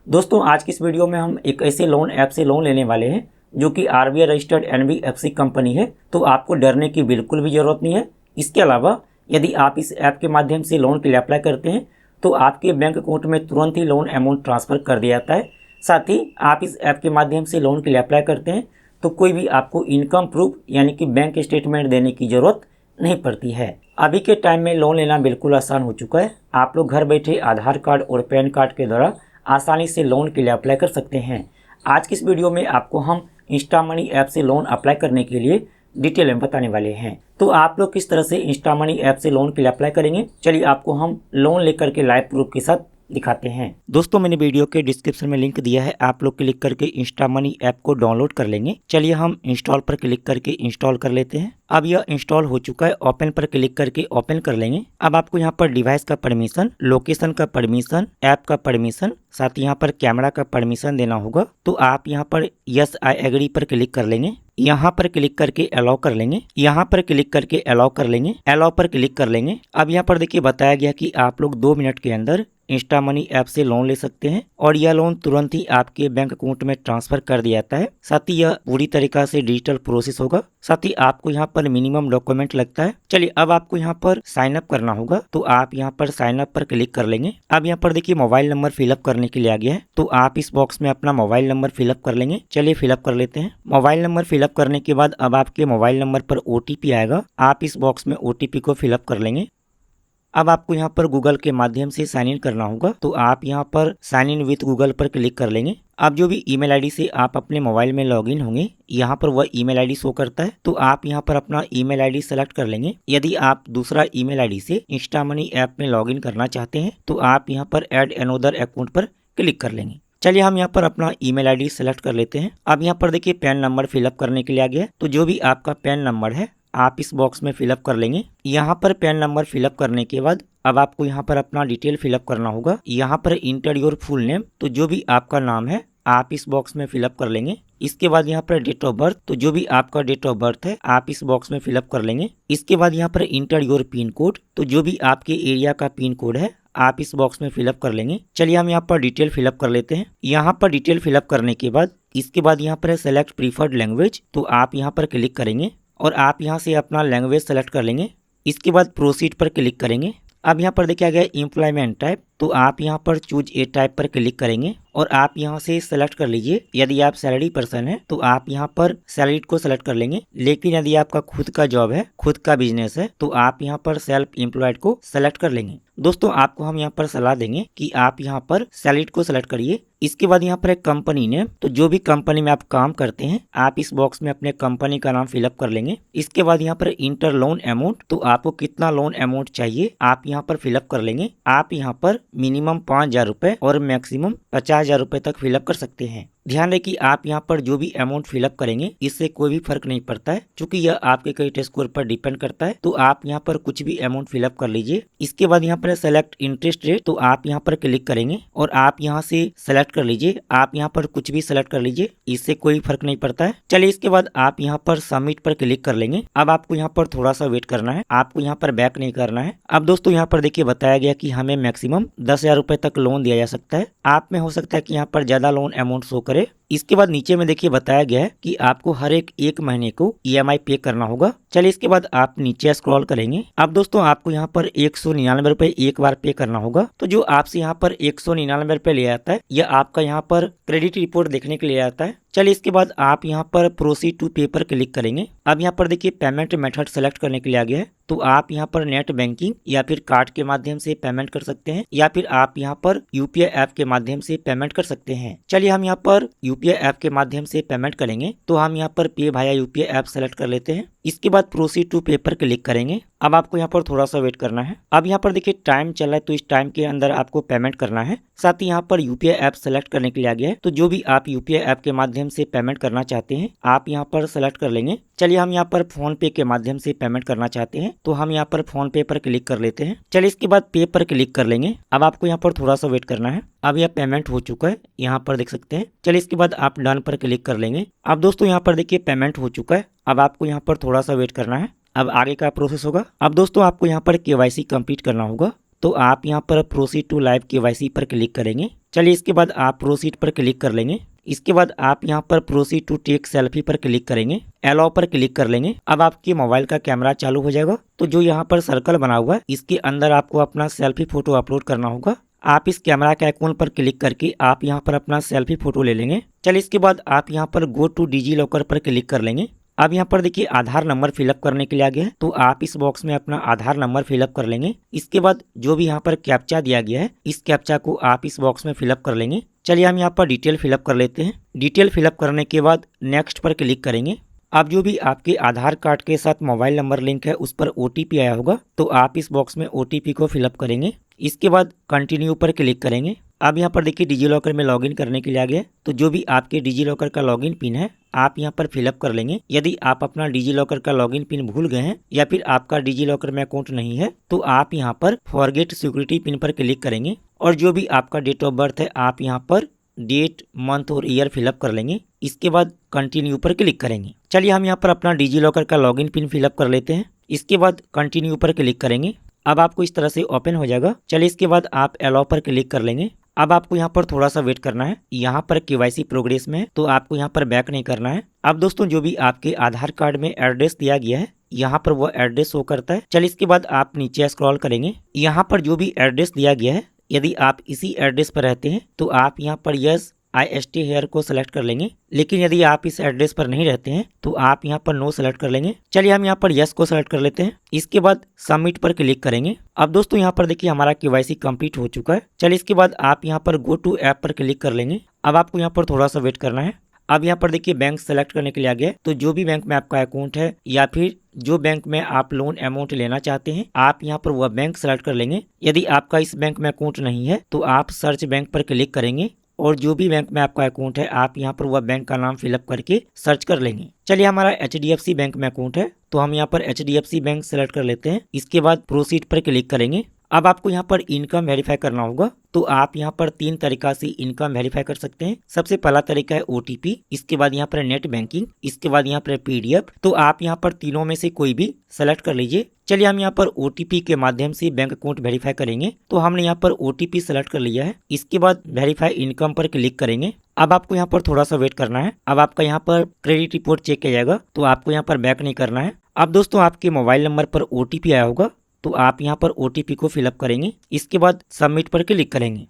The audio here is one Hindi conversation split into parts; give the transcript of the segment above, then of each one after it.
दोस्तों आज की इस वीडियो में हम एक ऐसे लोन ऐप से लोन लेने वाले हैं जो कि आरबीआई रजिस्टर्ड एनबीएफसी कंपनी है। तो आपको डरने की बिल्कुल भी ज़रूरत नहीं है। इसके अलावा यदि आप इस ऐप के माध्यम से लोन के लिए अप्लाई करते हैं तो आपके बैंक अकाउंट में तुरंत ही लोन अमाउंट ट्रांसफ़र कर दिया जाता है। साथ ही आप इस ऐप के माध्यम से लोन के लिए अप्लाई करते हैं तो कोई भी आपको इनकम प्रूफ यानी कि बैंक स्टेटमेंट देने की ज़रूरत नहीं पड़ती है। अभी के टाइम में लोन लेना बिल्कुल आसान हो चुका है। आप लोग घर बैठे आधार कार्ड और पैन कार्ड के द्वारा आसानी से लोन के लिए अप्लाई कर सकते हैं। आज की इस वीडियो में आपको हम इंस्टा मनी ऐप से लोन अप्लाई करने के लिए डिटेल में बताने वाले हैं। तो आप लोग किस तरह से इंस्टा मनी ऐप से लोन के लिए अप्लाई करेंगे, चलिए आपको हम लोन लेकर के लाइव प्रूफ के साथ दिखाते हैं। दोस्तों मैंने वीडियो के डिस्क्रिप्शन में लिंक दिया है, आप लोग क्लिक करके इंस्टा मनी ऐप को डाउनलोड कर लेंगे। चलिए हम इंस्टॉल पर क्लिक करके इंस्टॉल कर लेते हैं। अब यह इंस्टॉल हो चुका है, ओपन पर क्लिक करके ओपन कर लेंगे। अब आपको यहाँ पर डिवाइस का परमिशन, लोकेशन का परमिशन, ऐप का परमिशन, साथ ही यहाँ पर कैमरा का परमिशन देना होगा। तो आप यहाँ पर यस आई एग्री पर क्लिक कर लेंगे। यहाँ पर क्लिक करके अलाउ कर लेंगे। यहाँ पर क्लिक करके अलाउ कर लेंगे। अलाउ पर क्लिक कर लेंगे। अब यहाँ पर देखिए बताया गया कि आप लोग 2 मिनट के अंदर इंस्टा मनी ऐप से लोन ले सकते हैं और यह लोन तुरंत ही आपके बैंक अकाउंट में ट्रांसफर कर दिया जाता है। साथ ही यह पूरी तरीका से डिजिटल प्रोसेस होगा। साथ ही आपको यहाँ पर मिनिमम डॉक्यूमेंट लगता है। चलिए अब आपको यहाँ पर साइन अप करना होगा, तो आप यहाँ पर साइन अप पर क्लिक कर लेंगे। अब यहाँ पर देखिए मोबाइल नंबर फिलअप करने के लिए आ गया है, तो आप इस बॉक्स में अपना मोबाइल नंबर फिलअप कर लेंगे। चलिए फिलअप कर लेते हैं। मोबाइल नंबर फिलअप करने के बाद अब आपके मोबाइल नंबर पर ओटीपी आएगा, आप इस बॉक्स में ओटीपी को फिलअप कर लेंगे। अब आपको यहाँ पर गूगल के माध्यम से साइन इन करना होगा, तो आप यहाँ पर साइन इन विथ गूगल पर क्लिक कर लेंगे। अब जो भी ईमेल आईडी से आप अपने मोबाइल में लॉगिन होंगे, यहाँ पर वह ईमेल आईडी शो करता है, तो आप यहाँ पर अपना ईमेल आईडी सेलेक्ट कर लेंगे। यदि आप दूसरा ईमेल आईडी से इंस्टा मनी ऐप में लॉगिन करना चाहते हैं तो आप यहाँ पर ऐड अनदर अकाउंट पर क्लिक कर लेंगे। चलिए हम यहाँ पर अपना ईमेल आईडी सेलेक्ट कर लेते हैं। अब यहाँ पर देखिए पैन नंबर फिलअप करने के लिए आ गया, तो जो भी आपका पैन नंबर है आप इस बॉक्स में फिलअप कर लेंगे। यहाँ पर पैन नंबर फिलअप करने के बाद अब आपको यहाँ पर अपना डिटेल फिलअप करना होगा। यहाँ पर इंटर योर फुल नेम, तो जो भी आपका नाम है आप इस बॉक्स में फिलअप कर लेंगे। इसके बाद यहाँ पर डेट ऑफ बर्थ, तो जो भी आपका डेट ऑफ बर्थ है आप इस बॉक्स में फिलअप कर लेंगे। इसके बाद यहाँ पर इंटर योर पिन कोड, तो जो भी आपके एरिया का पिन कोड है आप इस बॉक्स में फिलअप कर लेंगे। चलिए हम यहाँ पर डिटेल फिलअप कर लेते हैं। यहाँ पर डिटेल फिलअप करने के बाद इसके बाद यहाँ पर सेलेक्ट प्रीफर्ड लैंग्वेज, तो आप यहाँ पर क्लिक करेंगे और आप यहाँ से अपना लैंग्वेज सेलेक्ट कर लेंगे। इसके बाद प्रोसीड पर क्लिक करेंगे। अब यहाँ पर देखिए आ गया एम्प्लॉयमेंट टाइप, तो आप यहाँ पर चूज ए टाइप पर क्लिक करेंगे और आप यहाँ से सेलेक्ट कर लीजिए। यदि आप सैलरी पर्सन है तो आप यहाँ पर सैलरीड को सेलेक्ट कर लेंगे, लेकिन यदि आपका खुद का जॉब है, खुद का बिजनेस है, तो आप यहाँ पर सेल्फ एम्प्लॉयड को सेलेक्ट कर लेंगे। दोस्तों आपको हम यहाँ पर सलाह देंगे कि आप यहाँ पर सैलरीड को सेलेक्ट करिए। इसके बाद यहाँ पर एक कंपनी नेम, तो जो भी कंपनी में आप काम करते हैं आप इस बॉक्स में अपने कंपनी का नाम फिलअप कर लेंगे। इसके बाद यहाँ पर इंटर लोन अमाउंट, तो आपको कितना लोन अमाउंट चाहिए आप यहाँ पर फिलअप कर लेंगे। आप यहाँ पर मिनिमम 5,000 रुपए और मैक्सिमम 50,000 रुपए तक फिलअप कर सकते हैं। ध्यान रहे कि आप यहाँ पर जो भी अमाउंट फिलअप करेंगे इससे कोई भी फर्क नहीं पड़ता है, क्योंकि यह आपके क्रेडिट स्कोर पर डिपेंड करता है। तो आप यहाँ पर कुछ भी अमाउंट फिलअप कर लीजिए। इसके बाद यहाँ पर सेलेक्ट इंटरेस्ट रेट, तो आप यहाँ पर क्लिक करेंगे और आप यहाँ से सेलेक्ट कर लीजिए। आप यहाँ पर कुछ भी सेलेक्ट कर लीजिए, इससे कोई फर्क नहीं पड़ता है। चलिए इसके बाद आप यहाँ पर सबमिट पर क्लिक कर लेंगे। अब आपको यहाँ पर थोड़ा सा वेट करना है, आपको यहाँ पर बैक नहीं करना है। अब दोस्तों यहाँ पर देखिए बताया गया कि हमें मैक्सिमम 10,000 रुपए तक लोन दिया जा सकता है। आप में हो सकता है कि यहाँ पर ज्यादा लोन अमाउंट शो करे। इसके बाद नीचे में देखिए बताया गया है कि आपको हर एक महीने को ईएमआई पे करना होगा। चलिए इसके बाद आप नीचे स्क्रॉल करेंगे। अब दोस्तों आपको यहाँ पर 199 रुपए एक बार पे करना होगा। तो जो आपसे यहाँ पर 199 रुपए ले आता है यह आपका यहाँ पर क्रेडिट रिपोर्ट देखने के लिए आता है। चलिए इसके बाद आप यहाँ पर प्रोसीड टू पे पर क्लिक करेंगे। अब यहाँ पर देखिए पेमेंट मेथड सेलेक्ट करने के लिए आ गया है, तो आप यहाँ पर नेट बैंकिंग या फिर कार्ड के माध्यम से पेमेंट कर सकते हैं या फिर आप यहाँ पर यूपीआई ऐप के माध्यम से पेमेंट कर सकते हैं। चलिए हम यहाँ पर यूपीआई ऐप के माध्यम से पेमेंट करेंगे, तो हम यहाँ पर पे भाया यूपीआई ऐप सेलेक्ट कर लेते हैं। इसके बाद प्रोसीड टू पे पर क्लिक करेंगे। अब आपको यहाँ पर थोड़ा सा वेट करना है। अब यहाँ पर देखिए टाइम चल रहा है, तो इस टाइम के अंदर आपको पेमेंट करना है। साथ ही यहाँ पर यूपीआई ऐप सेलेक्ट करने के लिए आ गया है, तो जो भी आप यूपीआई ऐप के माध्यम से पेमेंट करना चाहते हैं आप यहाँ पर सेलेक्ट कर लेंगे। चलिए हम यहाँ पर फोन पे के माध्यम से पेमेंट करना चाहते हैं, तो हम यहाँ पर फोन पे पर क्लिक कर लेते हैं। चलिए इसके बाद पे पर क्लिक कर लेंगे। अब आपको यहाँ पर थोड़ा सा वेट करना है। अब यह पेमेंट हो चुका है, यहाँ पर देख सकते हैं। चलिए इसके बाद आप डन पर क्लिक कर लेंगे। अब दोस्तों यहाँ पर देखिए पेमेंट हो चुका है। अब आपको यहाँ पर थोड़ा सा वेट करना है, अब आगे का प्रोसेस होगा। अब दोस्तों आपको यहाँ पर केवाईसी कंप्लीट करना होगा, तो आप यहाँ पर प्रोसीड टू लाइव केवाईसी पर क्लिक करेंगे। चलिए इसके बाद आप प्रोसीड पर क्लिक कर लेंगे। इसके बाद आप यहाँ पर प्रोसीड टू टेक सेल्फी पर क्लिक करेंगे, अलाउ पर क्लिक कर लेंगे। अब आपके मोबाइल का कैमरा चालू हो जाएगा। तो जो यहाँ पर सर्कल बना हुआ है इसके अंदर आपको अपना सेल्फी फोटो अपलोड करना होगा। आप इस कैमरा के आइकॉन पर क्लिक करके आप यहाँ पर अपना सेल्फी फोटो ले लेंगे। चलिए इसके बाद आप यहाँ पर गो टू डिजी लॉकर पर क्लिक कर लेंगे। अब यहाँ पर देखिए आधार नंबर फिलअप करने के लिए आ गया है, तो आप इस बॉक्स में अपना आधार नंबर फिलअप कर लेंगे। इसके बाद जो भी यहाँ पर कैप्चा दिया गया है इस कैप्चा को आप इस बॉक्स में फिलअप कर लेंगे। चलिए हम यहाँ पर डिटेल फिलअप कर लेते हैं। डिटेल फिलअप करने के बाद नेक्स्ट पर क्लिक करेंगे। अब जो भी आपके आधार कार्ड के साथ मोबाइल नंबर लिंक है उस पर OTP आया होगा, तो आप इस बॉक्स में OTP को फिलअप करेंगे। इसके बाद कंटिन्यू पर क्लिक करेंगे। अब यहाँ पर देखिए डिजी लॉकर में लॉगिन करने के लिए आ गया, तो जो भी आपके डिजी लॉकर का लॉगिन पिन है आप यहाँ पर फिलअप कर लेंगे। यदि आप अपना डिजी लॉकर का लॉगिन पिन भूल गए हैं या फिर आपका डिजी लॉकर में अकाउंट नहीं है तो आप यहाँ पर फॉरगेट सिक्योरिटी पिन पर क्लिक करेंगे और जो भी आपका डेट ऑफ बर्थ है आप यहाँ पर डेट, मंथ और ईयर फिलअप कर लेंगे। इसके बाद कंटिन्यू पर क्लिक करेंगे। चलिए हम यहाँ पर अपना डिजी लॉकर का लॉगिन पिन फिलअप कर लेते हैं। इसके बाद कंटिन्यू पर क्लिक करेंगे। अब आपको इस तरह से ओपन हो जाएगा। चलिए इसके बाद आप अलाउ पर क्लिक कर लेंगे। अब आपको यहाँ पर थोड़ा सा वेट करना है। यहाँ पर केवाईसी प्रोग्रेस में है तो आपको यहाँ पर बैक नहीं करना है। अब दोस्तों जो भी आपके आधार कार्ड में एड्रेस दिया गया है यहाँ पर वो एड्रेस शो करता है। चलिए इसके बाद आप नीचे स्क्रॉल करेंगे। यहाँ पर जो भी एड्रेस दिया गया है यदि आप इसी एड्रेस पर रहते हैं तो आप यहाँ पर यस आई स्टे हेयर को सिलेक्ट कर लेंगे, लेकिन यदि आप इस एड्रेस पर नहीं रहते हैं तो आप यहाँ पर नो सेलेक्ट कर लेंगे। चलिए हम यहाँ पर यस को सेलेक्ट कर लेते हैं। इसके बाद सबमिट पर क्लिक करेंगे। अब दोस्तों यहाँ पर देखिए हमारा केवाईसी कंप्लीट हो चुका है। चलिए इसके बाद आप यहाँ पर गो टू ऐप पर क्लिक कर लेंगे। अब आपको यहाँ पर थोड़ा सा वेट करना है। अब यहाँ पर देखिए बैंक सेलेक्ट करने के लिए आ गया है, तो जो भी बैंक में आपका अकाउंट है या फिर जो बैंक में आप लोन अमाउंट लेना चाहते हैं आप यहाँ पर वह बैंक सेलेक्ट कर लेंगे। यदि आपका इस बैंक में अकाउंट नहीं है तो आप सर्च बैंक पर क्लिक करेंगे और जो भी बैंक में आपका अकाउंट है आप यहाँ पर वह बैंक का नाम फिलअप करके सर्च कर लेंगे। चलिए हमारा HDFC बैंक में अकाउंट है तो हम यहाँ पर HDFC बैंक सेलेक्ट कर लेते हैं। इसके बाद प्रोसीड पर क्लिक करेंगे। अब आपको यहाँ पर इनकम वेरीफाई करना होगा, तो आप यहाँ पर 3 तरीका से इनकम वेरीफाई कर सकते हैं। सबसे पहला तरीका है OTP, इसके बाद यहाँ पर नेट बैंकिंग, इसके बाद यहाँ पर PDF। तो आप यहाँ पर तीनों में से कोई भी सेलेक्ट कर लीजिए। चलिए हम यहाँ पर OTP के माध्यम से बैंक अकाउंट वेरीफाई करेंगे, तो हमने यहाँ पर OTP सेलेक्ट कर लिया है। इसके बाद वेरीफाई इनकम पर क्लिक करेंगे। अब आपको यहाँ पर थोड़ा सा वेट करना है। अब आपका यहाँ पर क्रेडिट रिपोर्ट चेक किया जाएगा, तो आपको यहाँ पर बैक नहीं करना है। अब दोस्तों आपके मोबाइल नंबर पर OTP आया होगा, तो आप यहाँ पर OTP को फिलअप करेंगे। इसके बाद सबमिट पर क्लिक करेंगे।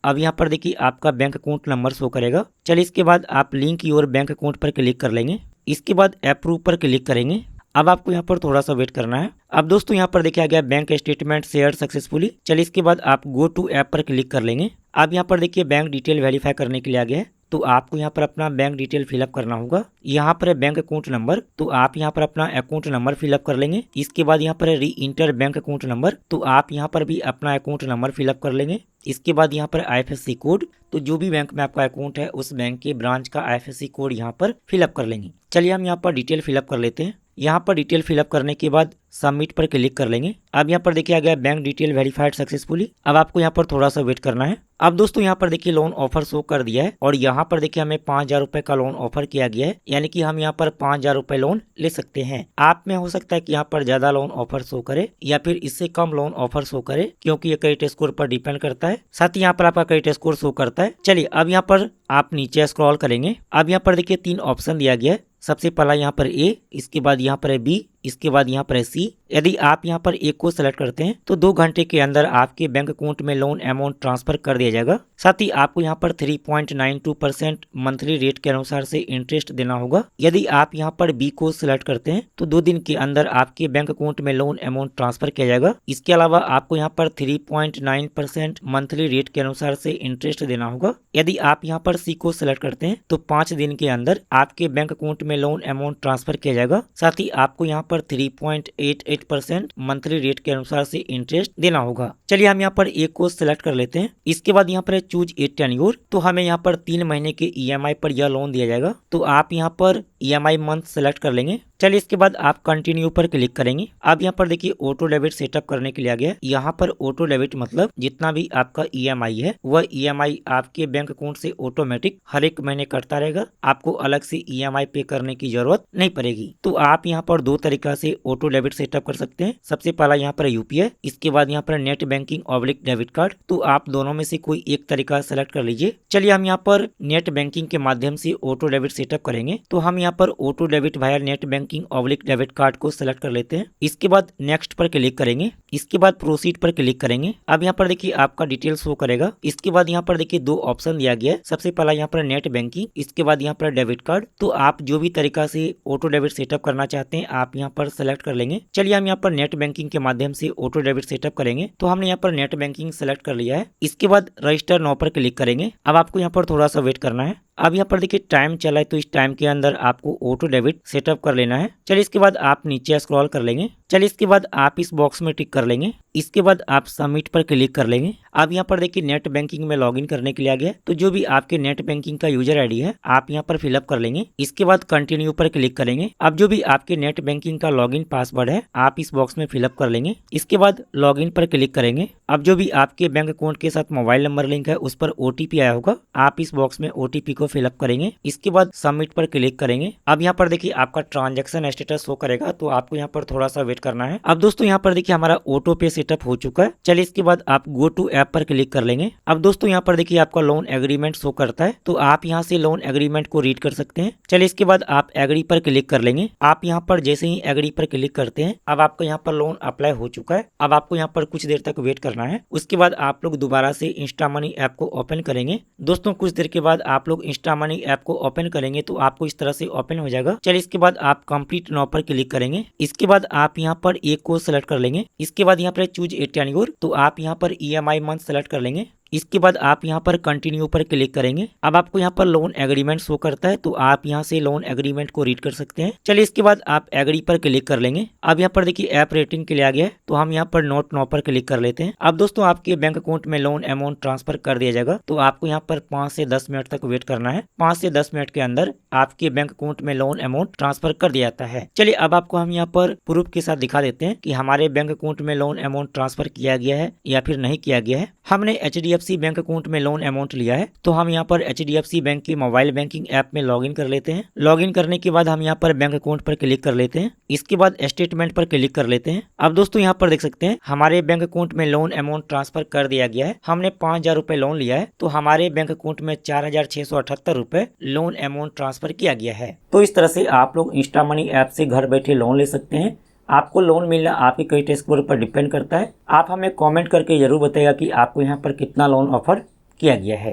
अब यहाँ पर देखिए आपका बैंक अकाउंट नंबर शो करेगा। चलिए इसके बाद आप लिंक योर बैंक अकाउंट पर क्लिक कर लेंगे। इसके बाद अप्रूव पर क्लिक करेंगे। अब आपको यहाँ पर थोड़ा सा वेट करना है। अब दोस्तों यहाँ पर देखिए आ गया बैंक स्टेटमेंट शेयर सक्सेसफुली। चलिए इसके बाद आप गो टू ऐप पर क्लिक कर लेंगे। अब यहाँ पर देखिए बैंक डिटेल वेरीफाई करने के लिए आ गया है, तो आपको यहाँ पर अपना बैंक डिटेल फिलअप करना होगा। यहाँ पर है बैंक अकाउंट नंबर, तो आप यहाँ पर अपना अकाउंट नंबर फिलअप कर लेंगे। इसके बाद यहाँ पर है री इंटर बैंक अकाउंट नंबर, तो आप यहाँ पर भी अपना अकाउंट नंबर फिलअप कर लेंगे। इसके बाद यहाँ पर IFSC कोड, तो जो भी बैंक में आपका अकाउंट है उस बैंक के ब्रांच का IFSC कोड यहाँ पर फिलअप कर लेंगे। चलिए हम यहाँ पर डिटेल फिलअप कर लेते हैं। यहाँ पर डिटेल फिलअप करने के बाद सबमिट पर क्लिक कर लेंगे। अब यहाँ पर देखिए आ गया बैंक डिटेल वेरीफाइड सक्सेसफुली। अब आपको यहाँ पर थोड़ा सा वेट करना है। अब दोस्तों यहाँ पर देखिए लोन ऑफर शो कर दिया है और यहाँ पर देखिए हमें 5,000 रुपए का लोन ऑफर किया गया है, यानी कि हम यहाँ पर 5,000 रुपए लोन ले सकते हैं। आप में हो सकता है कि यहाँ पर ज्यादा लोन ऑफर शो करे या फिर इससे कम लोन ऑफर शो करे, क्योंकि ये क्रेडिट स्कोर पर डिपेंड करता है। साथ ही यहाँ पर आपका क्रेडिट स्कोर शो करता है। चलिए अब यहाँ पर आप नीचे स्क्रॉल करेंगे। अब यहाँ पर देखिए 3 ऑप्शन दिया गया है। सबसे पहला यहाँ पर A, इसके बाद यहाँ पर है B, इसके बाद यहाँ पर है C। यदि आप यहाँ पर एक को सेलेक्ट करते हैं तो 2 घंटे के अंदर आपके बैंक अकाउंट में लोन अमाउंट ट्रांसफर कर दिया जाएगा। साथ ही आपको यहाँ पर 3.92% मंथली रेट के अनुसार से इंटरेस्ट देना होगा। यदि आप यहाँ पर B को सिलेक्ट करते हैं तो 2 दिन के अंदर आपके बैंक अकाउंट में लोन अमाउंट ट्रांसफर किया जाएगा। इसके अलावा आपको यहाँ पर 3.9% मंथली रेट के अनुसार से इंटरेस्ट देना होगा। यदि आप यहाँ पर C को सिलेक्ट करते हैं तो 5 दिन के अंदर आपके बैंक अकाउंट में लोन अमाउंट ट्रांसफर किया जाएगा। साथ ही आपको यहाँ पर 3.88% मंथली रेट के अनुसार से इंटरेस्ट देना होगा। चलिए हम यहाँ पर एक को सिलेक्ट कर लेते हैं। इसके बाद यहाँ पर चूज ए टेन्योर, तो हमें यहाँ पर 3 महीने के EMI पर यह लोन दिया जाएगा। तो आप यहाँ पर EMI मंथ सेलेक्ट कर लेंगे। चलिए इसके बाद आप कंटिन्यू पर क्लिक करेंगे। अब यहाँ पर देखिए ऑटो डेबिट सेटअप करने के लिए आ गया। यहाँ पर ऑटो डेबिट मतलब जितना भी आपका ईएमआई है वह ईएमआई आपके बैंक अकाउंट से ऑटोमेटिक हर एक महीने कटता रहेगा। आपको अलग से ईएमआई पे करने की जरूरत नहीं पड़ेगी। तो आप यहाँ पर दो तरीका से ऑटो डेबिट सेटअप कर सकते हैं। सबसे पहला यहाँ पर यूपीआई, इसके बाद यहाँ पर net banking oblique debit card. तो आप दोनों में से कोई एक तरीका सेलेक्ट कर लीजिए। चलिए हम यहाँ पर नेट बैंकिंग के माध्यम से ऑटो डेबिट सेटअप करेंगे। तो हम यहाँ पर auto debit via net banking oblique debit card को सिलेक्ट कर लेते हैं। इसके बाद नेक्स्ट पर क्लिक करेंगे। इसके बाद प्रोसीड पर क्लिक करेंगे। अब यहाँ पर देखिए आपका डिटेल शो करेगा। इसके बाद यहाँ पर देखिए दो ऑप्शन दिया गया है। सबसे पहला यहाँ पर नेट बैंकिंग, इसके बाद यहाँ पर डेबिट कार्ड। तो आप जो भी तरीका से ऑटो डेबिट सेटअप करना चाहते हैं आप यहाँ पर सेलेक्ट कर लेंगे। चलिए हम यहाँ पर नेट बैंकिंग के माध्यम से ऑटो डेबिट सेटअप करेंगे। तो हमने यहाँ पर नेट बैंकिंग सेलेक्ट कर लिया है। इसके बाद रजिस्टर नाउ पर क्लिक करेंगे। अब आपको यहाँ पर थोड़ा सा वेट करना है। अब यहाँ पर देखिए टाइम चला है, तो इस टाइम के अंदर आपको ऑटो डेबिट सेटअप कर लेना है। चलिए इसके बाद आप नीचे स्क्रॉल कर लेंगे। चलिए इसके बाद आप इस बॉक्स में टिक कर लेंगे। इसके बाद आप सबमिट पर क्लिक कर लेंगे। अब यहाँ पर देखिए नेट बैंकिंग में लॉगिन करने के लिए आ गया। तो जो भी आपके नेट बैंकिंग का यूजर आईडी है आप यहाँ पर फिलअप कर लेंगे। इसके बाद कंटिन्यू पर क्लिक करेंगे। अब जो भी आपके नेट बैंकिंग का लॉगिन पासवर्ड है आप इस बॉक्स में फिलअप कर लेंगे। इसके बाद लॉगिन पर क्लिक करेंगे। अब जो भी आपके बैंक अकाउंट के साथ मोबाइल नंबर लिंक है उस पर ओटीपी आया होगा, आप इस बॉक्स में ओटीपी को फिलअप करेंगे। इसके बाद सबमिट पर क्लिक करेंगे। अब यहाँ पर देखिए आपका ट्रांजैक्शन स्टेटस शो करेगा, तो आपको यहाँ पर थोड़ा सा वेट करना है। अब दोस्तों यहाँ पर देखिए हमारा ऑटो पे सेटअप हो चुका है। चलिए इसके बाद आप गो टू ऐप पर क्लिक कर लेंगे। अब दोस्तों यहाँ पर देखिए आपका लोन एग्रीमेंट शो करता है, तो आप यहाँ से लोन एग्रीमेंट को रीड कर सकते हैं। चलिए इसके बाद आप एग्री पर क्लिक कर लेंगे। आप यहाँ पर जैसे ही एग्री पर क्लिक करते हैं अब आपका यहाँ पर लोन अप्लाई हो चुका है। अब आपको यहाँ पर कुछ देर तक वेट करना है। उसके बाद आप लोग दोबारा से इंस्टा मनी ऐप को ओपन करेंगे। दोस्तों कुछ देर के बाद आप लोग इंस्टा मनी ऐप को ओपन करेंगे तो आपको इस तरह से ओपन हो जाएगा। चलिए इसके बाद आप कंप्लीट नाउ पर क्लिक करेंगे। इसके बाद आप यहाँ पर एक को सेलेक्ट कर लेंगे। इसके बाद यहाँ पर चूज इट एंड योर, तो आप यहाँ पर ईएमआई मंथ सेलेक्ट कर लेंगे। इसके बाद आप यहाँ पर कंटिन्यू पर क्लिक करेंगे। अब आपको यहाँ पर लोन एग्रीमेंट शो करता है, तो आप यहाँ से लोन एग्रीमेंट को रीड कर सकते हैं। चलिए इसके बाद आप एग्री पर क्लिक कर लेंगे। अब यहाँ पर देखिए ऐप रेटिंग के लिए आ गया है, तो हम यहाँ पर नोट नाउ पर क्लिक कर लेते हैं। अब दोस्तों आपके बैंक अकाउंट में लोन अमाउंट ट्रांसफर कर दिया जाएगा, तो आपको यहाँ पर 5 से 10 मिनट तक वेट करना है। 5 से 10 मिनट के अंदर आपके बैंक अकाउंट में लोन अमाउंट ट्रांसफर कर दिया जाता है। चलिए अब आपको हम यहाँ पर प्रूफ के साथ दिखा देते हैं कि हमारे बैंक अकाउंट में लोन अमाउंट ट्रांसफर किया गया है या फिर नहीं किया गया है। हमने HDFC बैंक अकाउंट में लोन अमाउंट लिया है, तो हम यहाँ पर HDFC बैंक की मोबाइल बैंकिंग ऐप में लॉगिन कर लेते हैं। लॉगिन करने के बाद हम यहाँ पर बैंक अकाउंट पर क्लिक कर लेते हैं। इसके बाद स्टेटमेंट पर क्लिक कर लेते हैं। अब दोस्तों यहाँ पर देख सकते हैं हमारे बैंक अकाउंट में लोन अमाउंट ट्रांसफर कर दिया गया है। हमने 5000 रुपए लोन लिया है, तो हमारे बैंक अकाउंट में 4678 रुपए लोन अमाउंट ट्रांसफर किया गया है। तो इस तरह से आप लोग इंस्टा मनी ऐप से घर बैठे लोन ले सकते हैं। आपको लोन मिलना आपके क्रेडिट स्कोर पर डिपेंड करता है। आप हमें कमेंट करके जरूर बताइएगा कि आपको यहाँ पर कितना लोन ऑफर किया गया है।